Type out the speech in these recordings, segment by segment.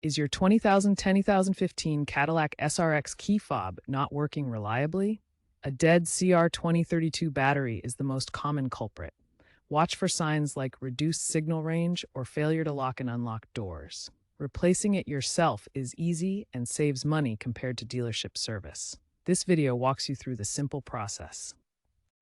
Is your 2015 Cadillac SRX key fob not working reliably? A dead CR2032 battery is the most common culprit. Watch for signs like reduced signal range or failure to lock and unlock doors. Replacing it yourself is easy and saves money compared to dealership service. This video walks you through the simple process.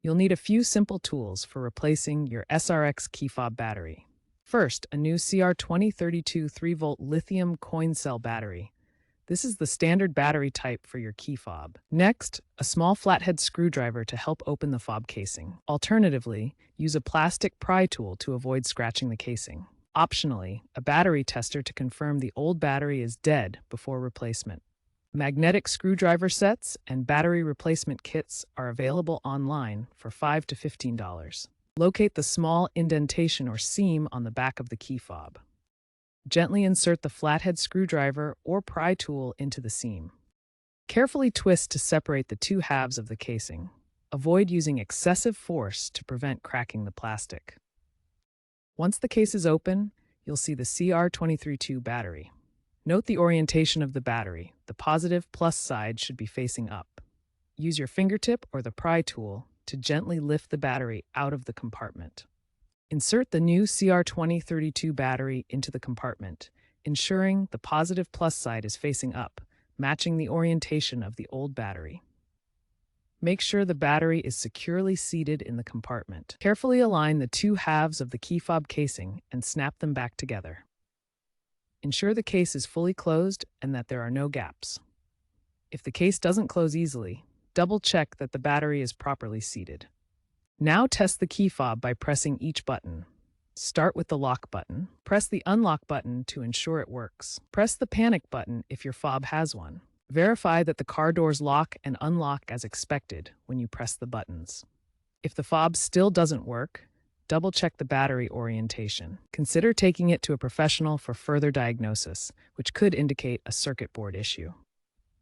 You'll need a few simple tools for replacing your SRX key fob battery. First, a new CR2032 3-volt lithium coin cell battery. This is the standard battery type for your key fob. Next, a small flathead screwdriver to help open the fob casing. Alternatively, use a plastic pry tool to avoid scratching the casing. Optionally, a battery tester to confirm the old battery is dead before replacement. Magnetic screwdriver sets and battery replacement kits are available online for $5 to $15. Locate the small indentation or seam on the back of the key fob. Gently insert the flathead screwdriver or pry tool into the seam. Carefully twist to separate the two halves of the casing. Avoid using excessive force to prevent cracking the plastic. Once the case is open, you'll see the CR2032 battery. Note the orientation of the battery. The positive plus side should be facing up. Use your fingertip or the pry tool to gently lift the battery out of the compartment. Insert the new CR2032 battery into the compartment, ensuring the positive plus side is facing up, matching the orientation of the old battery. Make sure the battery is securely seated in the compartment. Carefully align the two halves of the key fob casing and snap them back together. Ensure the case is fully closed and that there are no gaps. If the case doesn't close easily, double-check that the battery is properly seated. Now test the key fob by pressing each button. Start with the lock button. Press the unlock button to ensure it works. Press the panic button if your fob has one. Verify that the car doors lock and unlock as expected when you press the buttons. If the fob still doesn't work, double-check the battery orientation. Consider taking it to a professional for further diagnosis, which could indicate a circuit board issue.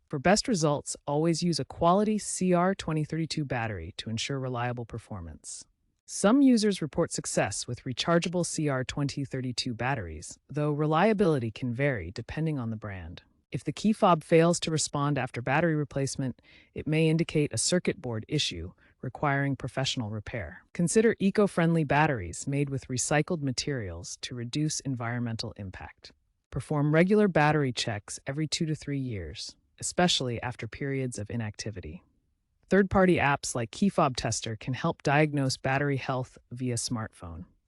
For best results, always use a quality CR2032 battery to ensure reliable performance. Some users report success with rechargeable CR2032 batteries, though reliability can vary depending on the brand. If the key fob fails to respond after battery replacement, it may indicate a circuit board issue requiring professional repair. Consider eco-friendly batteries made with recycled materials to reduce environmental impact. Perform regular battery checks every 2 to 3 years, especially after periods of inactivity. Third-party apps like Key Fob Tester can help diagnose battery health via smartphone.